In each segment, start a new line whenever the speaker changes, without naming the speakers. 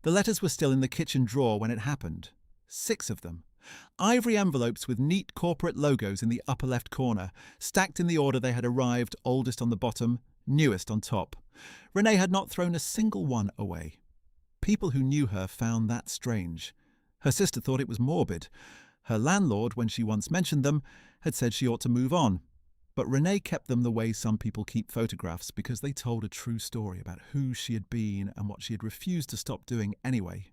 The letters were still in the kitchen drawer when it happened. 6 of them. Ivory envelopes with neat corporate logos in the upper left corner, stacked in the order they had arrived, oldest on the bottom, newest on top. Renee had not thrown a single one away. People who knew her found that strange. Her sister thought it was morbid. Her landlord, when she once mentioned them, had said she ought to move on. But Renee kept them the way some people keep photographs, because they told a true story about who she had been and what she had refused to stop doing anyway.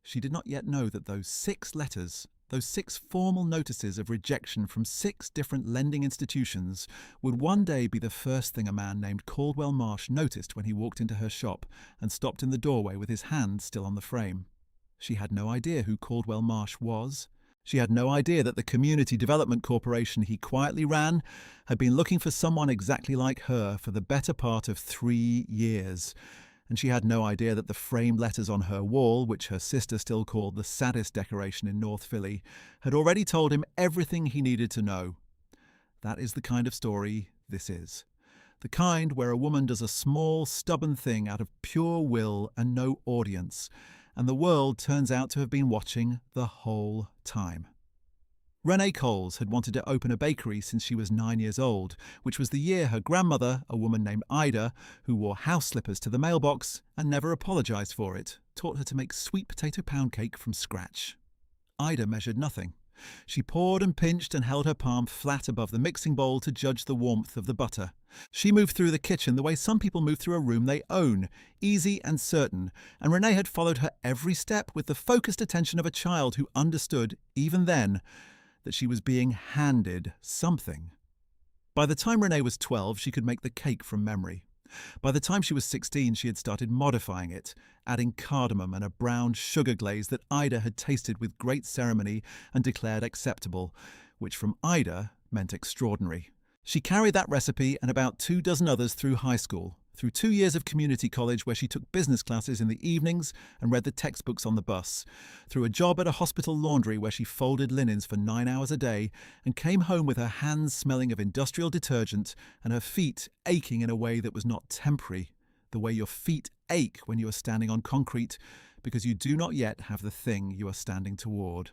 She did not yet know that those 6 letters, those 6 formal notices of rejection from 6 different lending institutions, would one day be the first thing a man named Caldwell Marsh noticed when he walked into her shop and stopped in the doorway with his hand still on the frame. She had no idea who Caldwell Marsh was. She had no idea that the Community Development Corporation he quietly ran had been looking for someone exactly like her for the better part of 3 years. And she had no idea that the framed letters on her wall, which her sister still called the saddest decoration in North Philly, had already told him everything he needed to know. That is the kind of story this is. The kind where a woman does a small, stubborn thing out of pure will and no audience, and the world turns out to have been watching the whole time. Renee Coles had wanted to open a bakery since she was 9 years old, which was the year her grandmother, a woman named Ida, who wore house slippers to the mailbox and never apologized for it, taught her to make sweet potato pound cake from scratch. Ida measured nothing. She poured and pinched and held her palm flat above the mixing bowl to judge the warmth of the butter. She moved through the kitchen the way some people move through a room they own, easy and certain, and Renee had followed her every step with the focused attention of a child who understood, even then, that she was being handed something. By the time Renee was 12, she could make the cake from memory. By the time she was 16, she had started modifying it, adding cardamom and a brown sugar glaze that Ida had tasted with great ceremony and declared acceptable, which from Ida meant extraordinary. She carried that recipe and about 2 dozen others through high school, through 2 years of community college where she took business classes in the evenings and read the textbooks on the bus, through a job at a hospital laundry where she folded linens for 9 hours a day and came home with her hands smelling of industrial detergent and her feet aching in a way that was not temporary, the way your feet ache when you are standing on concrete because you do not yet have the thing you are standing toward.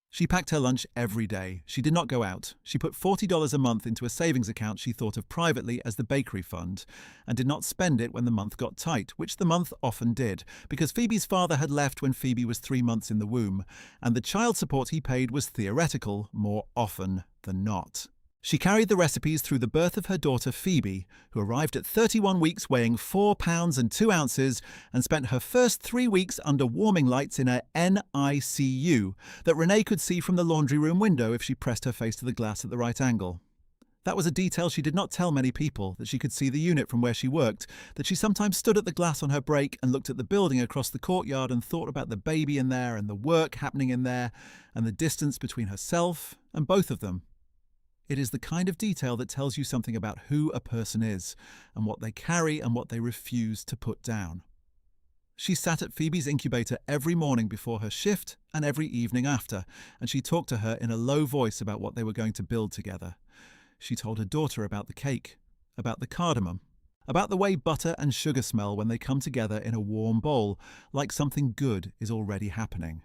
She packed her lunch every day. She did not go out. She put $40 a month into a savings account she thought of privately as the bakery fund, and did not spend it when the month got tight, which the month often did, because Phoebe's father had left when Phoebe was 3 months in the womb, and the child support he paid was theoretical more often than not. She carried the recipes through the birth of her daughter Phoebe, who arrived at 31 weeks weighing 4 pounds and 2 ounces and spent her first 3 weeks under warming lights in a NICU that Renee could see from the laundry room window if she pressed her face to the glass at the right angle. That was a detail she did not tell many people, that she could see the unit from where she worked, that she sometimes stood at the glass on her break and looked at the building across the courtyard and thought about the baby in there and the work happening in there and the distance between herself and both of them. It is the kind of detail that tells you something about who a person is and what they carry and what they refuse to put down. She sat at Phoebe's incubator every morning before her shift and every evening after, and she talked to her in a low voice about what they were going to build together. She told her daughter about the cake, about the cardamom, about the way butter and sugar smell when they come together in a warm bowl, like something good is already happening.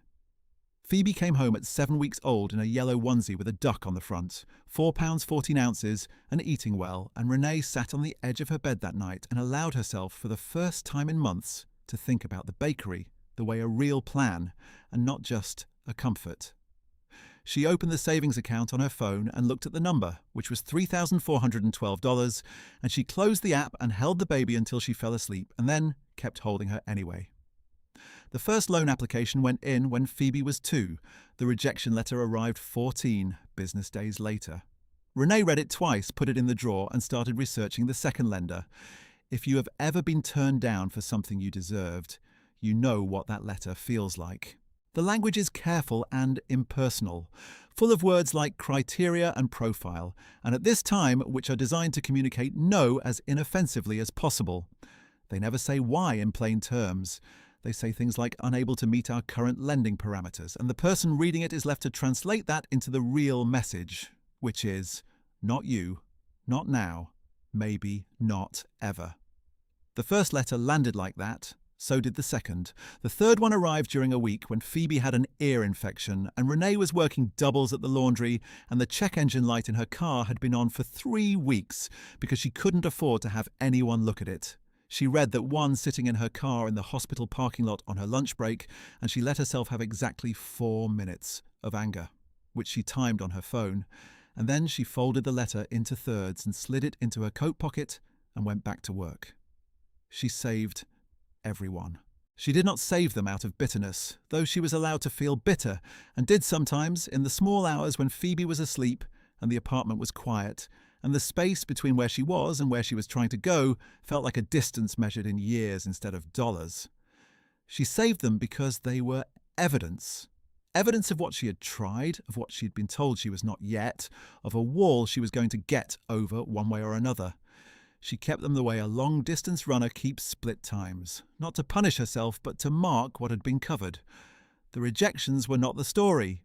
Phoebe came home at 7 weeks old in a yellow onesie with a duck on the front, 4 pounds 14 ounces, and eating well, and Renee sat on the edge of her bed that night and allowed herself for the first time in months to think about the bakery the way a real plan and not just a comfort. She opened the savings account on her phone and looked at the number, which was $3,412, and she closed the app and held the baby until she fell asleep and then kept holding her anyway. The first loan application went in when Phoebe was 2. The rejection letter arrived 14 business days later. Renee read it twice, put it in the drawer, and started researching the second lender. If you have ever been turned down for something you deserved, you know what that letter feels like. The language is careful and impersonal, full of words like criteria and profile, and at this time, which are designed to communicate no as inoffensively as possible. They never say why in plain terms. They say things like unable to meet our current lending parameters, and the person reading it is left to translate that into the real message, which is not you, not now, maybe not ever. The first letter landed like that, So did the second. The third one arrived during a week when Phoebe had an ear infection and Renee was working doubles at the laundry, and the check engine light in her car had been on for 3 weeks because she couldn't afford to have anyone look at it. She read that one sitting in her car in the hospital parking lot on her lunch break, and she let herself have exactly 4 minutes of anger, which she timed on her phone. And then she folded the letter into thirds and slid it into her coat pocket and went back to work. She saved everyone. She did not save them out of bitterness, though she was allowed to feel bitter, and did sometimes in the small hours when Phoebe was asleep and the apartment was quiet, and the space between where she was and where she was trying to go felt like a distance measured in years instead of dollars. She saved them because they were evidence. Evidence of what she had tried, of what she had been told she was not yet, of a wall she was going to get over one way or another. She kept them the way a long-distance runner keeps split times, not to punish herself, but to mark what had been covered. The rejections were not the story.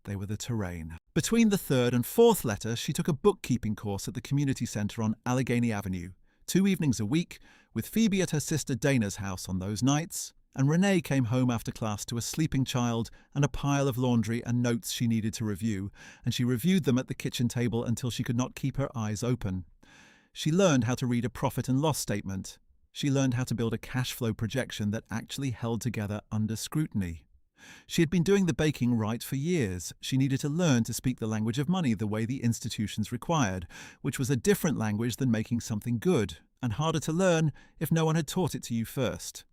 They were the terrain. Between the third and fourth letter, she took a bookkeeping course at the community centre on Allegheny Avenue, 2 evenings a week, with Phoebe at her sister Dana's house on those nights, and Renee came home after class to a sleeping child and a pile of laundry and notes she needed to review, and she reviewed them at the kitchen table until she could not keep her eyes open. She learned how to read a profit and loss statement. She learned how to build a cash flow projection that actually held together under scrutiny. She had been doing the baking right for years. She needed to learn to speak the language of money the way the institutions required, which was a different language than making something good, and harder to learn if no one had taught it to you first.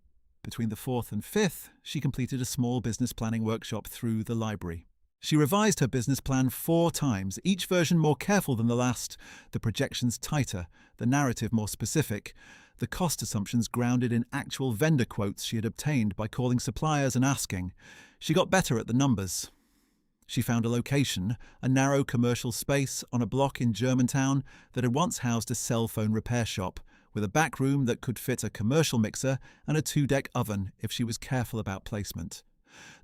Between the fourth and fifth, she completed a small business planning workshop through the library. She revised her business plan 4 times, each version more careful than the last, the projections tighter, the narrative more specific, the cost assumptions grounded in actual vendor quotes she had obtained by calling suppliers and asking. She got better at the numbers. She found a location, a narrow commercial space on a block in Germantown that had once housed a cell phone repair shop, with a back room that could fit a commercial mixer and a 2-deck oven if she was careful about placement.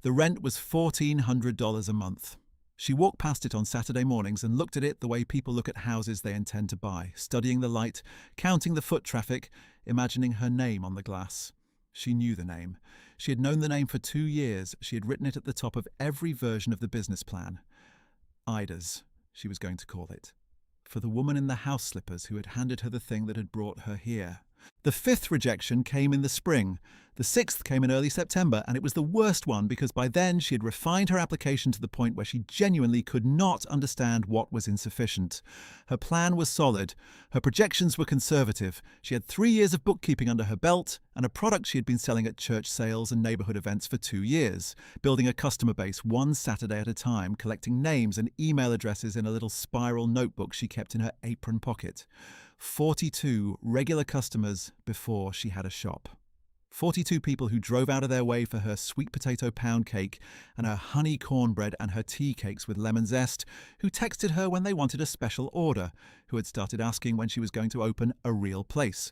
The rent was $1,400 a month. She walked past it on Saturday mornings and looked at it the way people look at houses they intend to buy, studying the light, counting the foot traffic, imagining her name on the glass. She knew the name. She had known the name for 2 years. She had written it at the top of every version of the business plan. Ida's, she was going to call it, for the woman in the house slippers who had handed her the thing that had brought her here. The 5th rejection came in the spring. The 6th came in early September, and it was the worst one because by then she had refined her application to the point where she genuinely could not understand what was insufficient. Her plan was solid. Her projections were conservative. She had 3 years of bookkeeping under her belt and a product she had been selling at church sales and neighborhood events for 2 years, building a customer base one Saturday at a time, collecting names and email addresses in a little spiral notebook she kept in her apron pocket. 42 regular customers before she had a shop. 42 people who drove out of their way for her sweet potato pound cake and her honey cornbread and her tea cakes with lemon zest, who texted her when they wanted a special order, who had started asking when she was going to open a real place.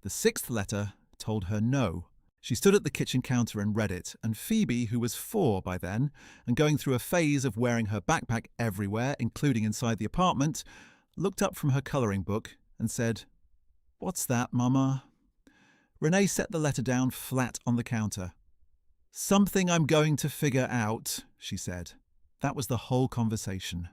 The 6th letter told her no. She stood at the kitchen counter and read it, and Phoebe, who was 4 by then, and going through a phase of wearing her backpack everywhere, including inside the apartment, looked up from her colouring book and said, "What's that, Mama?" Renee set the letter down flat on the counter. "Something I'm going to figure out," she said. That was the whole conversation.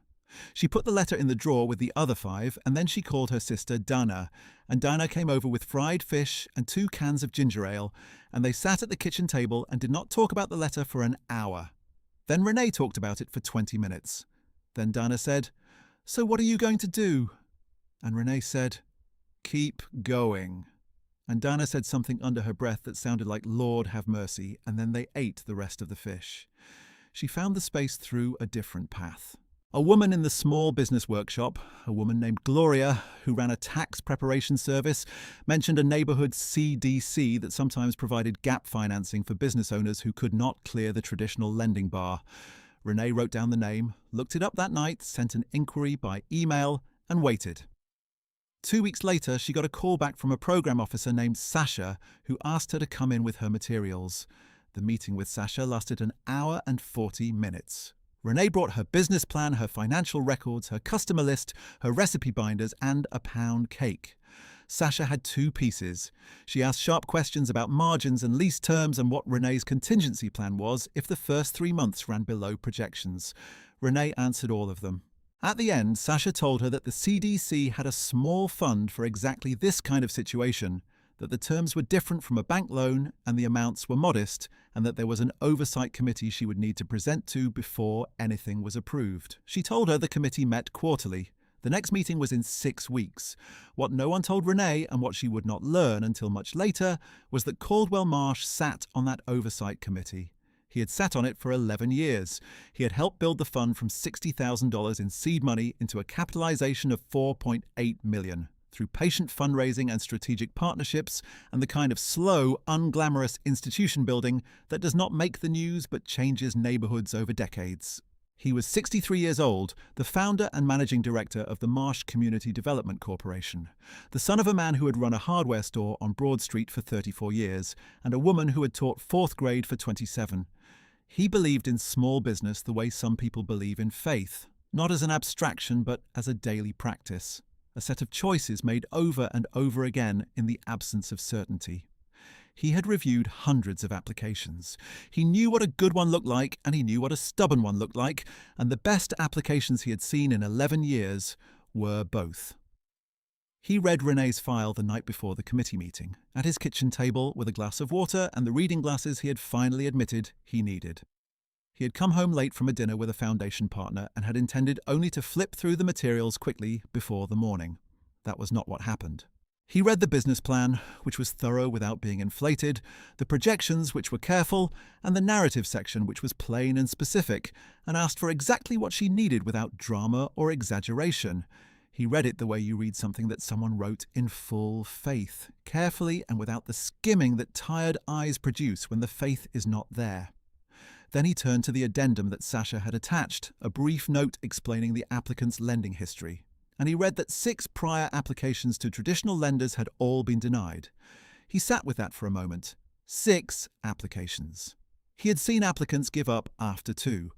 She put the letter in the drawer with the other 5, and then she called her sister Dana, and Dana came over with fried fish and 2 cans of ginger ale, and they sat at the kitchen table and did not talk about the letter for an hour. Then Renee talked about it for 20 minutes. Then Dana said, "So what are you going to do?" And Renee said, "Keep going." And Dana said something under her breath that sounded like "Lord have mercy," and then they ate the rest of the fish. She found the space through a different path. A woman in the small business workshop, a woman named Gloria, who ran a tax preparation service, mentioned a neighborhood CDC that sometimes provided gap financing for business owners who could not clear the traditional lending bar. Renee wrote down the name, looked it up that night, sent an inquiry by email, and waited. 2 weeks later, she got a call back from a program officer named Sasha, who asked her to come in with her materials. The meeting with Sasha lasted an hour and 40 minutes. Renee brought her business plan, her financial records, her customer list, her recipe binders, and a pound cake. Sasha had two pieces. She asked sharp questions about margins and lease terms and what Renee's contingency plan was if the first 3 months ran below projections. Renee answered all of them. At the end, Sasha told her that the CDC had a small fund for exactly this kind of situation, that the terms were different from a bank loan and the amounts were modest, and that there was an oversight committee she would need to present to before anything was approved. She told her the committee met quarterly. The next meeting was in 6 weeks. What no one told Renee, and what she would not learn until much later, was that Caldwell Marsh sat on that oversight committee. He had sat on it for 11 years. He had helped build the fund from $60,000 in seed money into a capitalization of $4.8 million through patient fundraising and strategic partnerships and the kind of slow, unglamorous institution building that does not make the news but changes neighborhoods over decades. He was 63 years old, the founder and managing director of the Marsh Community Development Corporation, the son of a man who had run a hardware store on Broad Street for 34 years and a woman who had taught 4th grade for 27. He believed in small business the way some people believe in faith, not as an abstraction but as a daily practice, a set of choices made over and over again in the absence of certainty. He had reviewed hundreds of applications. He knew what a good one looked like and he knew what a stubborn one looked like, and the best applications he had seen in 11 years were both. He read Renee's file the night before the committee meeting, at his kitchen table with a glass of water and the reading glasses he had finally admitted he needed. He had come home late from a dinner with a foundation partner and had intended only to flip through the materials quickly before the morning. That was not what happened. He read the business plan, which was thorough without being inflated, the projections, which were careful, and the narrative section, which was plain and specific, and asked for exactly what she needed without drama or exaggeration. He read it the way you read something that someone wrote in full faith, carefully and without the skimming that tired eyes produce when the faith is not there. Then he turned to the addendum that Sasha had attached, a brief note explaining the applicant's lending history. And he read that 6 prior applications to traditional lenders had all been denied. He sat with that for a moment. 6 applications. He had seen applicants give up after 2,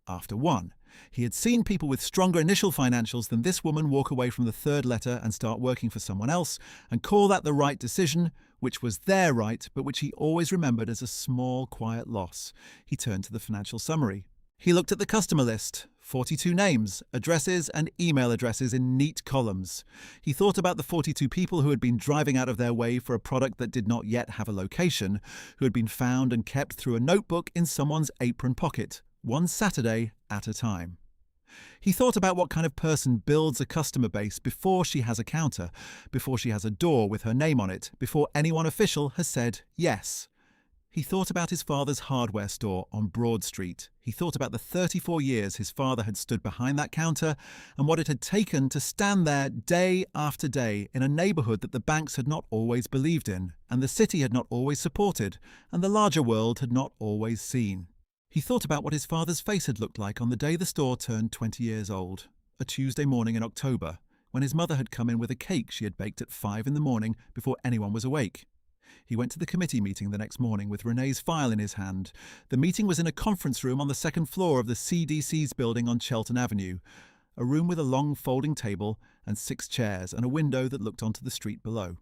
after 1. He had seen people with stronger initial financials than this woman walk away from the 3rd letter and start working for someone else and call that the right decision, which was their right, but which he always remembered as a small, quiet loss. He turned to the financial summary. He looked at the customer list, 42 names, addresses and email addresses in neat columns. He thought about the 42 people who had been driving out of their way for a product that did not yet have a location, who had been found and kept through a notebook in someone's apron pocket, one Saturday at a time. He thought about what kind of person builds a customer base before she has a counter, before she has a door with her name on it, before anyone official has said yes. He thought about his father's hardware store on Broad Street. He thought about the 34 years his father had stood behind that counter and what it had taken to stand there day after day in a neighborhood that the banks had not always believed in, and the city had not always supported, and the larger world had not always seen. He thought about what his father's face had looked like on the day the store turned 20 years old, a Tuesday morning in October, when his mother had come in with a cake she had baked at 5 in the morning before anyone was awake. He went to the committee meeting the next morning with Renee's file in his hand. The meeting was in a conference room on the 2nd floor of the CDC's building on Shelton Avenue, a room with a long folding table and 6 chairs and a window that looked onto the street below.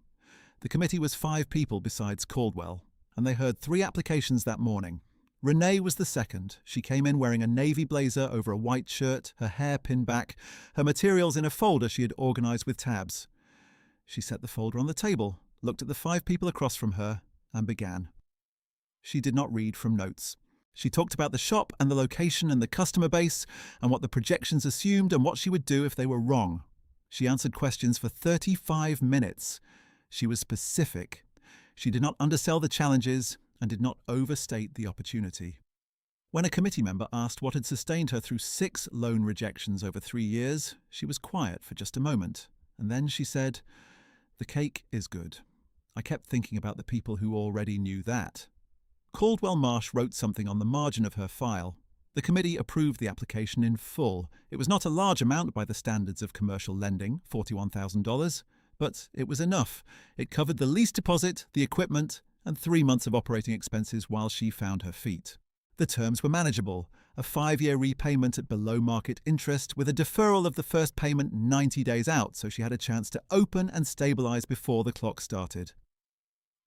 The committee was 5 people besides Caldwell, and they heard 3 applications that morning. Renee was the second. She came in wearing a navy blazer over a white shirt, her hair pinned back, her materials in a folder she had organized with tabs. She set the folder on the table, looked at the 5 people across from her, and began. She did not read from notes. She talked about the shop and the location and the customer base and what the projections assumed and what she would do if they were wrong. She answered questions for 35 minutes. She was specific. She did not undersell the challenges and did not overstate the opportunity. When a committee member asked what had sustained her through 6 loan rejections over 3 years, she was quiet for just a moment, and then she said, "The cake is good. I kept thinking about the people who already knew that." Caldwell Marsh wrote something on the margin of her file. The committee approved the application in full. It was not a large amount by the standards of commercial lending, $41,000, but it was enough. It covered the lease deposit, the equipment, and 3 months of operating expenses while she found her feet. The terms were manageable: a 5-year repayment at below-market interest with a deferral of the first payment 90 days out, so she had a chance to open and stabilise before the clock started.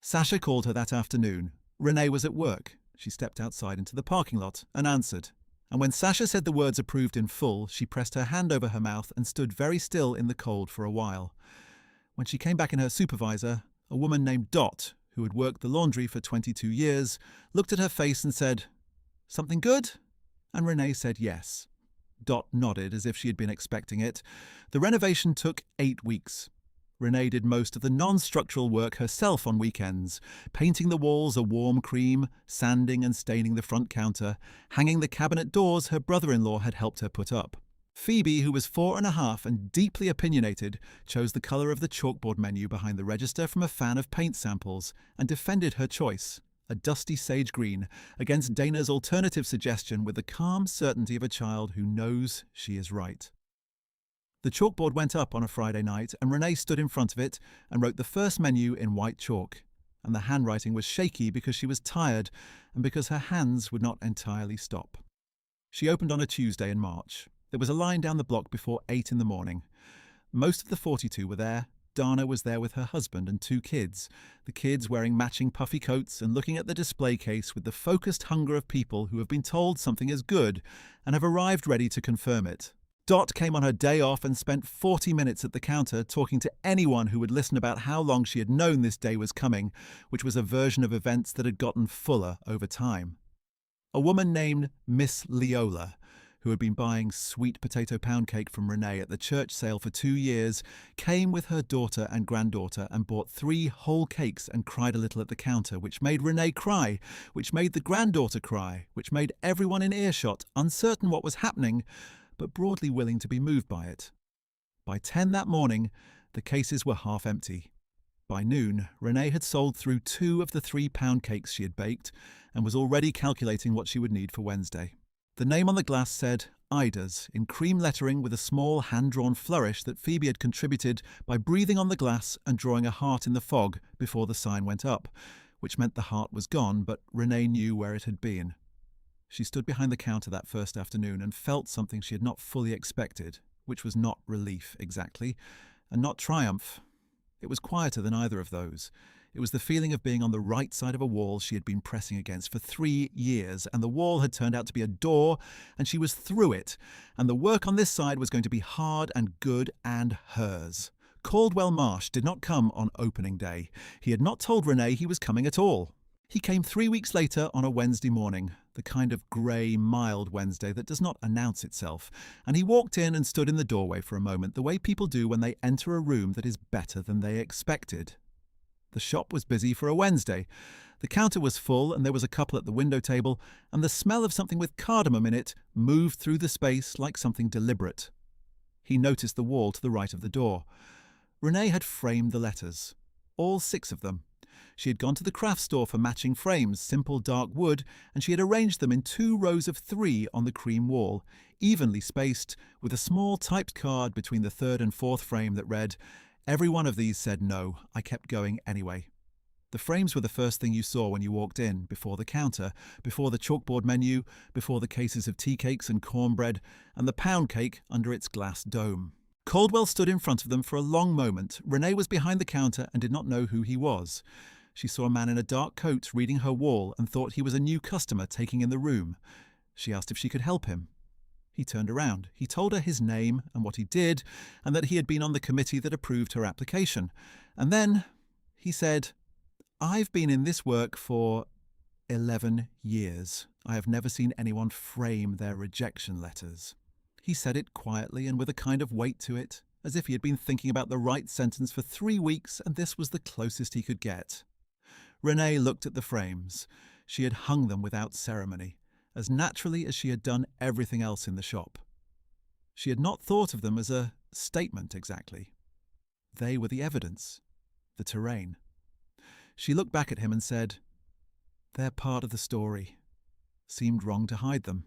Sasha called her that afternoon. Renee was at work. She stepped outside into the parking lot and answered. And when Sasha said the words approved in full, she pressed her hand over her mouth and stood very still in the cold for a while. When she came back in her supervisor, a woman named Dot, who had worked the laundry for 22 years, looked at her face and said, "Something good?" And Renee said yes. Dot nodded as if she had been expecting it. The renovation took 8 weeks. Renee did most of the non-structural work herself on weekends, painting the walls a warm cream, sanding and staining the front counter, hanging the cabinet doors her brother-in-law had helped her put up. Phoebe, who was 4.5 and deeply opinionated, chose the colour of the chalkboard menu behind the register from a fan of paint samples and defended her choice, a dusty sage green, against Dana's alternative suggestion with the calm certainty of a child who knows she is right. The chalkboard went up on a Friday night, and Renee stood in front of it and wrote the first menu in white chalk. And the handwriting was shaky because she was tired and because her hands would not entirely stop. She opened on a Tuesday in March. There was a line down the block before 8 in the morning. Most of the 42 were there. Dana was there with her husband and 2 kids, the kids wearing matching puffy coats and looking at the display case with the focused hunger of people who have been told something is good and have arrived ready to confirm it. Dot came on her day off and spent 40 minutes at the counter talking to anyone who would listen about how long she had known this day was coming, which was a version of events that had gotten fuller over time. A woman named Miss Leola, who had been buying sweet potato pound cake from Renee at the church sale for 2 years, came with her daughter and granddaughter and bought 3 whole cakes and cried a little at the counter, which made Renee cry, which made the granddaughter cry, which made everyone in earshot uncertain what was happening, but broadly willing to be moved by it. By 10 that morning, the cases were half empty. By noon, Renee had sold through 2 of the 3 pound cakes she had baked and was already calculating what she would need for Wednesday. The name on the glass said Ida's in cream lettering with a small hand-drawn flourish that Phoebe had contributed by breathing on the glass and drawing a heart in the fog before the sign went up, which meant the heart was gone, but Renee knew where it had been. She stood behind the counter that first afternoon and felt something she had not fully expected, which was not relief exactly, and not triumph. It was quieter than either of those. It was the feeling of being on the right side of a wall she had been pressing against for 3 years, and the wall had turned out to be a door, and she was through it, and the work on this side was going to be hard and good and hers. Caldwell Marsh did not come on opening day. He had not told Renee he was coming at all. He came 3 weeks later on a Wednesday morning, the kind of grey, mild Wednesday that does not announce itself, and he walked in and stood in the doorway for a moment, the way people do when they enter a room that is better than they expected. The shop was busy for a Wednesday. The counter was full, and there was a couple at the window table, and the smell of something with cardamom in it moved through the space like something deliberate. He noticed the wall to the right of the door. Renee had framed the letters, all 6 of them. She had gone to the craft store for matching frames, simple dark wood, and she had arranged them in 2 rows of 3 on the cream wall, evenly spaced, with a small typed card between the 3rd and 4th frame that read, "Every one of these said no. I kept going anyway." The frames were the first thing you saw when you walked in, before the counter, before the chalkboard menu, before the cases of tea cakes and cornbread, and the pound cake under its glass dome. Caldwell stood in front of them for a long moment. Renee was behind the counter and did not know who he was. She saw a man in a dark coat reading her wall and thought he was a new customer taking in the room. She asked if she could help him. He turned around. He told her his name and what he did, and that he had been on the committee that approved her application. And then he said, "I've been in this work for 11 years. I have never seen anyone frame their rejection letters." He said it quietly and with a kind of weight to it, as if he had been thinking about the right sentence for 3 weeks, and this was the closest he could get. Renee looked at the frames. She had hung them without ceremony, as naturally as she had done everything else in the shop. She had not thought of them as a statement exactly. They were the evidence, the terrain. She looked back at him and said, "They're part of the story." Seemed wrong to hide them.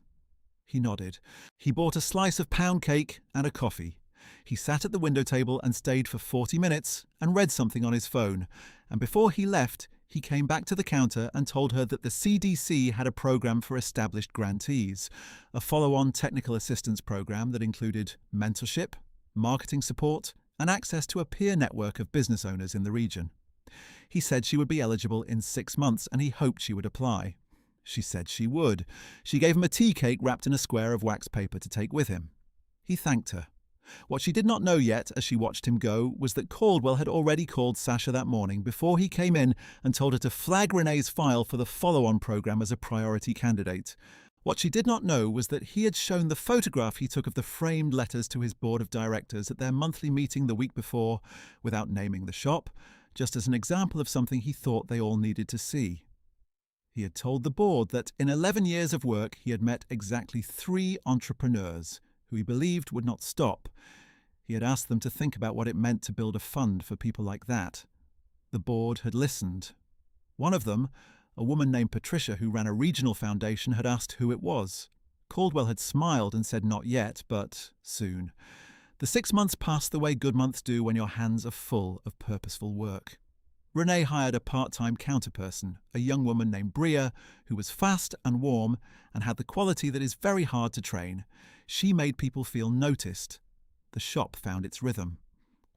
He nodded. He bought a slice of pound cake and a coffee. He sat at the window table and stayed for 40 minutes and read something on his phone, and before he left, He came back to the counter and told her that the CDC had a program for established grantees, a follow-on technical assistance program that included mentorship, marketing support, and access to a peer network of business owners in the region. He said she would be eligible in 6 months and he hoped she would apply. She said she would. She gave him a tea cake wrapped in a square of wax paper to take with him. He thanked her. What she did not know yet as she watched him go was that Caldwell had already called Sasha that morning before he came in and told her to flag Renee's file for the follow-on program as a priority candidate. What she did not know was that he had shown the photograph he took of the framed letters to his board of directors at their monthly meeting the week before, without naming the shop, just as an example of something he thought they all needed to see. He had told the board that in 11 years of work he had met exactly 3 entrepreneurs who he believed would not stop. He had asked them to think about what it meant to build a fund for people like that. The board had listened. One of them, a woman named Patricia who ran a regional foundation, had asked who it was. Caldwell had smiled and said not yet, but soon. The 6 months passed the way good months do when your hands are full of purposeful work. Renee hired a part-time counterperson, a young woman named Bria, who was fast and warm and had the quality that is very hard to train. She made people feel noticed. The shop found its rhythm.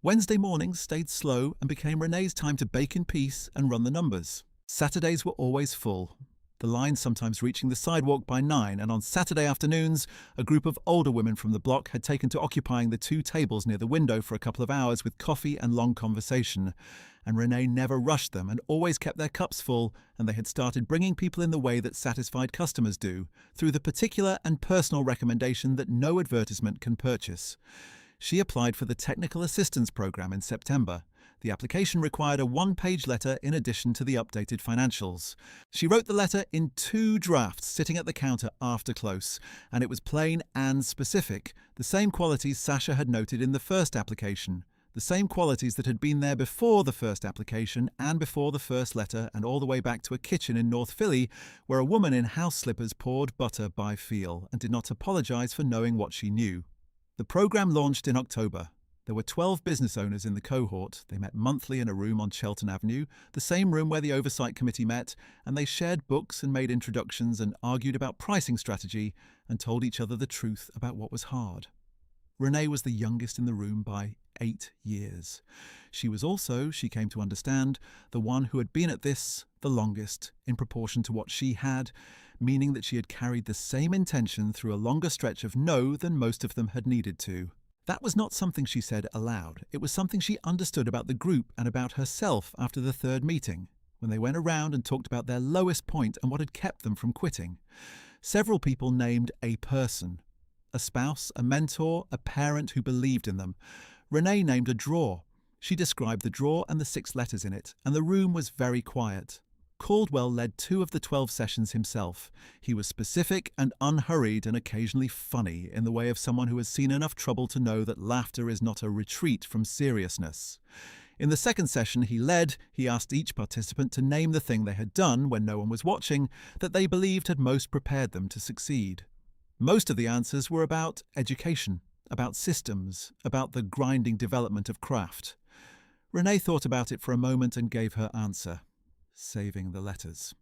Wednesday mornings stayed slow and became Renee's time to bake in peace and run the numbers. Saturdays were always full, the line sometimes reaching the sidewalk by 9, and on Saturday afternoons, a group of older women from the block had taken to occupying the 2 tables near the window for a couple of hours with coffee and long conversation. And Renee never rushed them and always kept their cups full, and they had started bringing people in the way that satisfied customers do, through the particular and personal recommendation that no advertisement can purchase. She applied for the Technical Assistance Program in September. The application required a 1-page letter in addition to the updated financials. She wrote the letter in 2 drafts sitting at the counter after close, and it was plain and specific, the same qualities Sasha had noted in the first application, the same qualities that had been there before the first application and before the first letter, and all the way back to a kitchen in North Philly where a woman in house slippers poured butter by feel and did not apologize for knowing what she knew. The program launched in October. There were 12 business owners in the cohort. They met monthly in a room on Shelton Avenue, the same room where the Oversight Committee met, and they shared books and made introductions and argued about pricing strategy and told each other the truth about what was hard. Renee was the youngest in the room by 8 years. She was also, she came to understand, the one who had been at this the longest in proportion to what she had, meaning that she had carried the same intention through a longer stretch of no than most of them had needed to. That was not something she said aloud. It was something she understood about the group and about herself after the 3rd meeting, when they went around and talked about their lowest point and what had kept them from quitting. Several people named a person, a spouse, a mentor, a parent who believed in them. Renee named a drawer. She described the drawer and the 6 letters in it, and the room was very quiet. Caldwell led 2 of the 12 sessions himself. He was specific and unhurried and occasionally funny in the way of someone who has seen enough trouble to know that laughter is not a retreat from seriousness. In the 2nd session he asked each participant to name the thing they had done when no one was watching that they believed had most prepared them to succeed. Most of the answers were about education, about systems, about the grinding development of craft. Renee thought about it for a moment and gave her answer. Saving the letters.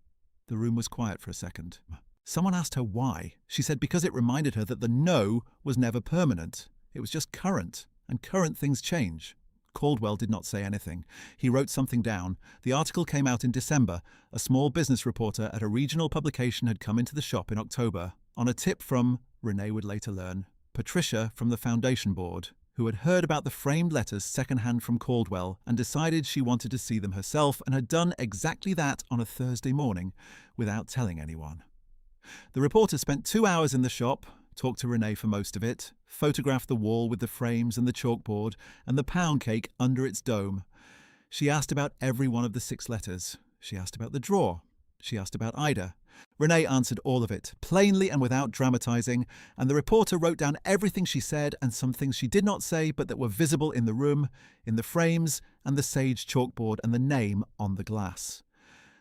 The room was quiet for a second. Someone asked her why. She said because it reminded her that the no was never permanent. It was just current, and current things change. Caldwell did not say anything. He wrote something down. The article came out in December. A small business reporter at a regional publication had come into the shop in October, on a tip from, Renee would later learn, Patricia from the foundation board, who had heard about the framed letters secondhand from Caldwell and decided she wanted to see them herself and had done exactly that on a Thursday morning without telling anyone. The reporter spent 2 hours in the shop, talked to Renee for most of it, photographed the wall with the frames and the chalkboard and the pound cake under its dome. She asked about every one of the 6 letters. She asked about the drawer. She asked about Ida. Renee answered all of it, plainly and without dramatizing, and the reporter wrote down everything she said and some things she did not say but that were visible in the room, in the frames, and the sage chalkboard and the name on the glass.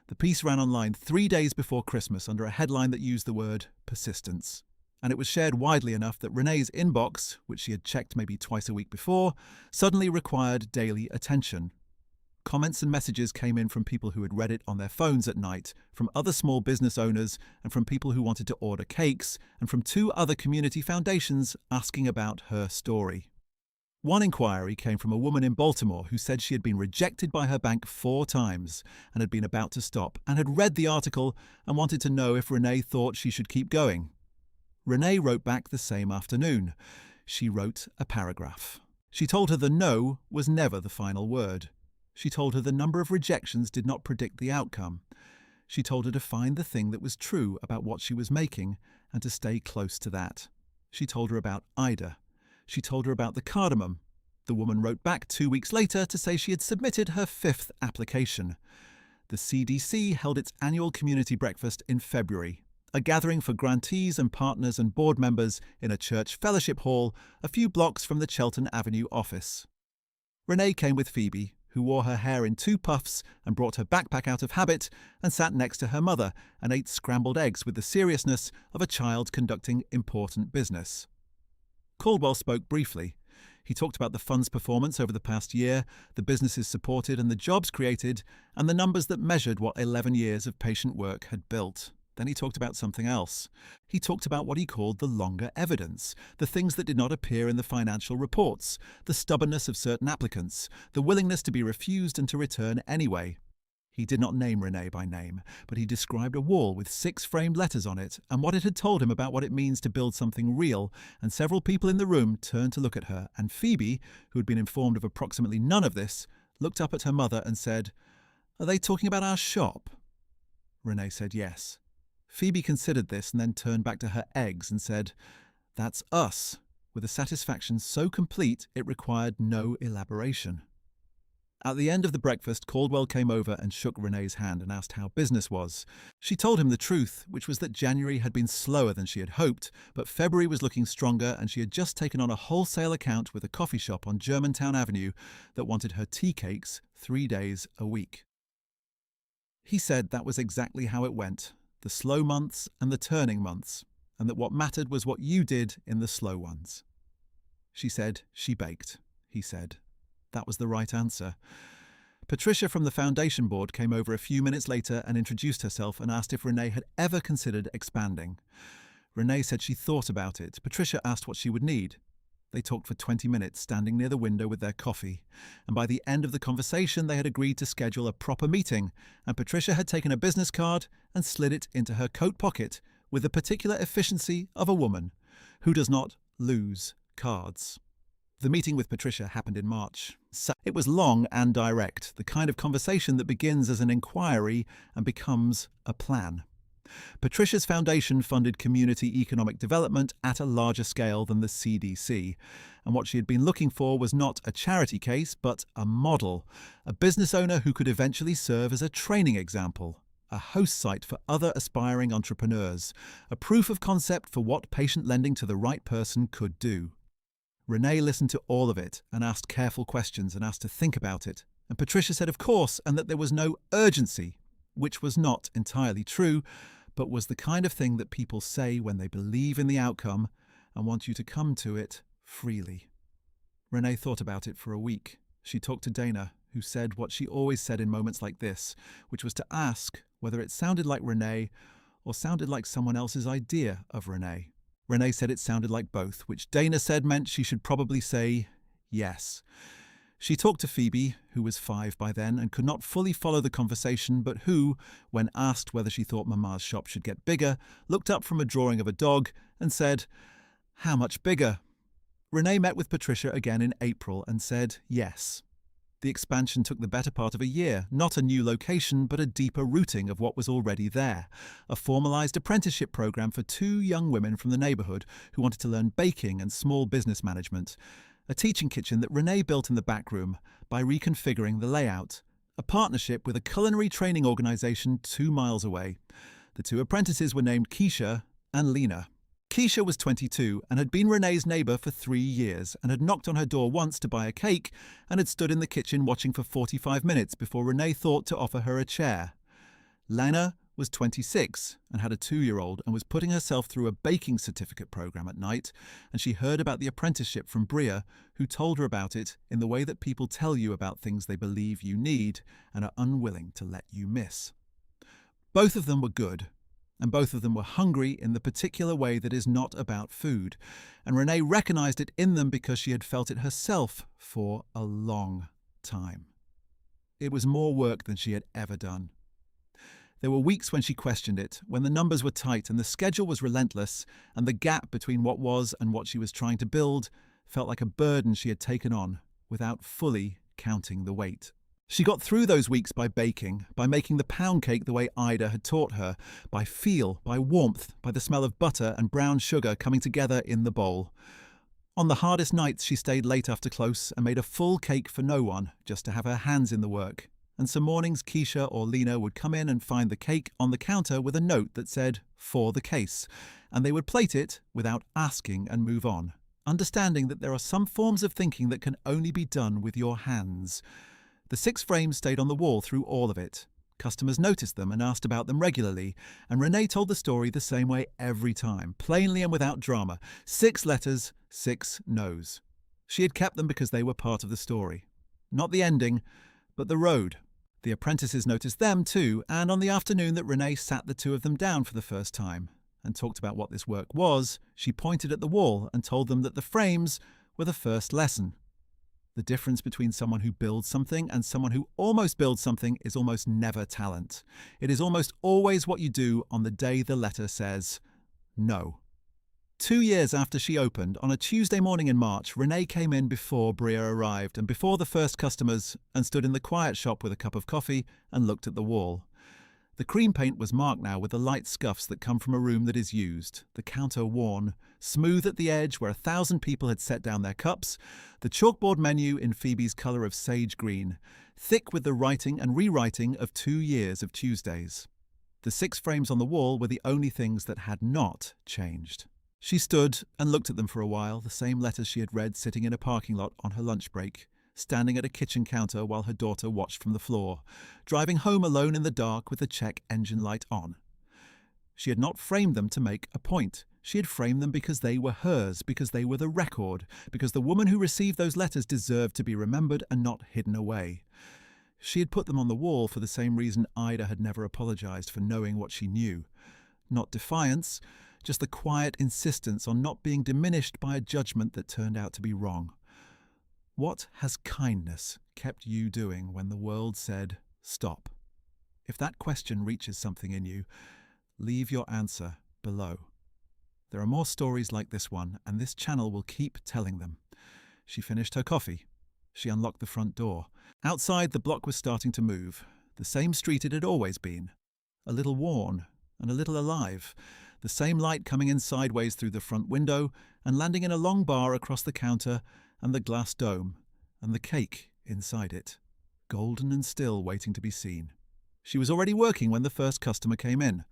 The piece ran online 3 days before Christmas under a headline that used the word persistence, and it was shared widely enough that Renee's inbox, which she had checked maybe twice a week before, suddenly required daily attention. Comments and messages came in from people who had read it on their phones at night, from other small business owners, and from people who wanted to order cakes, and from 2 other community foundations asking about her story. One inquiry came from a woman in Baltimore who said she had been rejected by her bank 4 times and had been about to stop, and had read the article and wanted to know if Renee thought she should keep going. Renee wrote back the same afternoon. She wrote a paragraph. She told her the no was never the final word. She told her the number of rejections did not predict the outcome. She told her to find the thing that was true about what she was making and to stay close to that. She told her about Ida. She told her about the cardamom. The woman wrote back 2 weeks later to say she had submitted her 5th application. The CDC held its annual community breakfast in February, a gathering for grantees and partners and board members in a church fellowship hall a few blocks from the Chelton Avenue office. Renee came with Phoebe, who wore her hair in 2 puffs and brought her backpack out of habit and sat next to her mother and ate scrambled eggs with the seriousness of a child conducting important business. Caldwell spoke briefly. He talked about the fund's performance over the past year, the businesses supported and the jobs created, and the numbers that measured what 11 years of patient work had built. Then he talked about something else. He talked about what he called the longer evidence, the things that did not appear in the financial reports, the stubbornness of certain applicants, the willingness to be refused and to return anyway. He did not name Renee by name, but he described a wall with 6 framed letters on it and what it had told him about what it means to build something real, and several people in the room turned to look at her, and Phoebe, who had been informed of approximately none of this, looked up at her mother and said, "Are they talking about our shop?" Renee said yes. Phoebe considered this and then turned back to her eggs and said, "That's us," with a satisfaction so complete it required no elaboration. At the end of the breakfast, Caldwell came over and shook Renee's hand and asked how business was. She told him the truth, which was that January had been slower than she had hoped, but February was looking stronger and she had just taken on a wholesale account with a coffee shop on Germantown Avenue that wanted her tea cakes 3 days a week. He said that was exactly how it went, the slow months and the turning months, and that what mattered was what you did in the slow ones. She said she baked, he said. That was the right answer. Patricia from the foundation board came over a few minutes later and introduced herself and asked if Renee had ever considered expanding. Renee said she thought about it. Patricia asked what she would need. They talked for 20 minutes, standing near the window with their coffee, and by the end of the conversation they had agreed to schedule a proper meeting, and Patricia had taken a business card and slid it into her coat pocket with the particular efficiency of a woman who does not lose cards. The meeting with Patricia happened in March. It was long and direct, the kind of conversation that begins as an inquiry and becomes a plan. Patricia's foundation funded community economic development at a larger scale than the CDC, and what she had been looking for was not a charity case, but a model, a business owner who could eventually serve as a training example, a host site for other aspiring entrepreneurs, a proof of concept for what patient lending to the right person could do. Renee listened to all of it and asked careful questions and asked to think about it, and Patricia said of course and that there was no urgency, which was not entirely true, but was the kind of thing that people say when they believe in the outcome and want you to come to it freely. Renee thought about it for a week. She talked to Dana, who said what she always said in moments like this, which was to ask whether it sounded like Renee or sounded like someone else's idea of Renee. Renee said it sounded like both, which Dana said meant she should probably say yes. She talked to Phoebe, who was 5 by then and could not fully follow the conversation, but who, when asked whether she thought Mama's shop should get bigger, looked up from a drawing of a dog and said, "How much bigger?" Renee met with Patricia again in April and said yes. The expansion took the better part of a year, not a new location, but a deeper rooting of what was already there. A formalised apprenticeship programme for 2 young women from the neighbourhood who wanted to learn baking and small business management. A teaching kitchen that Renee built in the back room by reconfiguring the layout. A partnership with a culinary training organisation 2 miles away. The 2 apprentices were named Keisha and Lena. Keisha was 22 and had been Renee's neighbour for 3 years and had knocked on her door once to buy a cake and had stood in the kitchen watching for 45 minutes before Renee thought to offer her a chair. Lena was 26 and had a 2-year-old and was putting herself through a baking certificate program at night, and she heard about the apprenticeship from Bria, who told her about it in the way that people tell you about things they believe you need and are unwilling to let you miss. Both of them were good, and both of them were hungry in the particular way that is not about food, and Renee recognised it in them because she had felt it herself for a long time. It was more work than she had ever done. There were weeks when she questioned it, when the numbers were tight and the schedule was relentless, and the gap between what was and what she was trying to build felt like a burden she had taken on without fully counting the weight. She got through those weeks by baking, by making the pound cake the way Ida had taught her, by feel, by warmth, by the smell of butter and brown sugar coming together in the bowl. On the hardest nights, she stayed late after close and made a full cake for no one, just to have her hands in the work. And some mornings Keisha or Lena would come in and find the cake on the counter with a note that said, "For the case," and they would plate it without asking and move on, understanding that there are some forms of thinking that can only be done with your hands. The 6 frames stayed on the wall through all of it. Customers noticed them and asked about them regularly, and Renee told the story the same way every time, plainly and without drama. 6 letters, 6 no's. She had kept them because they were part of the story. Not the ending, but the road. The apprentices noticed them too, and on the afternoon that Renee sat the 2 of them down for the first time and talked about what this work was, she pointed at the wall and told them that the frames were the first lesson. The difference between someone who builds something and someone who almost builds something is almost never talent. It is almost always what you do on the day the letter says no. 2 years after she opened, on a Tuesday morning in March, Renee came in before Bria arrived and before the first customers and stood in the quiet shop with a cup of coffee and looked at the wall. The cream paint was marked now with the light scuffs that come from a room that is used, the counter worn, smooth at the edge where 1,000 people had set down their cups, the chalkboard menu in Phoebe's colour of sage green, thick with the writing and rewriting of 2 years of Tuesdays. The 6 frames on the wall were the only things that had not changed. She stood and looked at them for a while, the same letters she had read sitting in a parking lot on her lunch break, standing at a kitchen counter while her daughter watched from the floor, driving home alone in the dark with the check engine light on. She had not framed them to make a point. She had framed them because they were hers, because they were the record, because the woman who received those letters deserved to be remembered and not hidden away. She had put them on the wall for the same reason Ida had never apologized for knowing what she knew. Not defiance, just the quiet insistence on not being diminished by a judgment that turned out to be wrong. What has kindness kept you doing when the world said, stop? If that question reaches something in you, leave your answer below. There are more stories like this one, and this channel will keep telling them. She finished her coffee. She unlocked the front door. Outside, the block was starting to move. The same street it had always been. A little worn and a little alive. The same light coming in sideways through the front window and landing in a long bar across the counter and the glass dome and the cake inside it, golden and still waiting to be seen. She was already working when the first customer came in.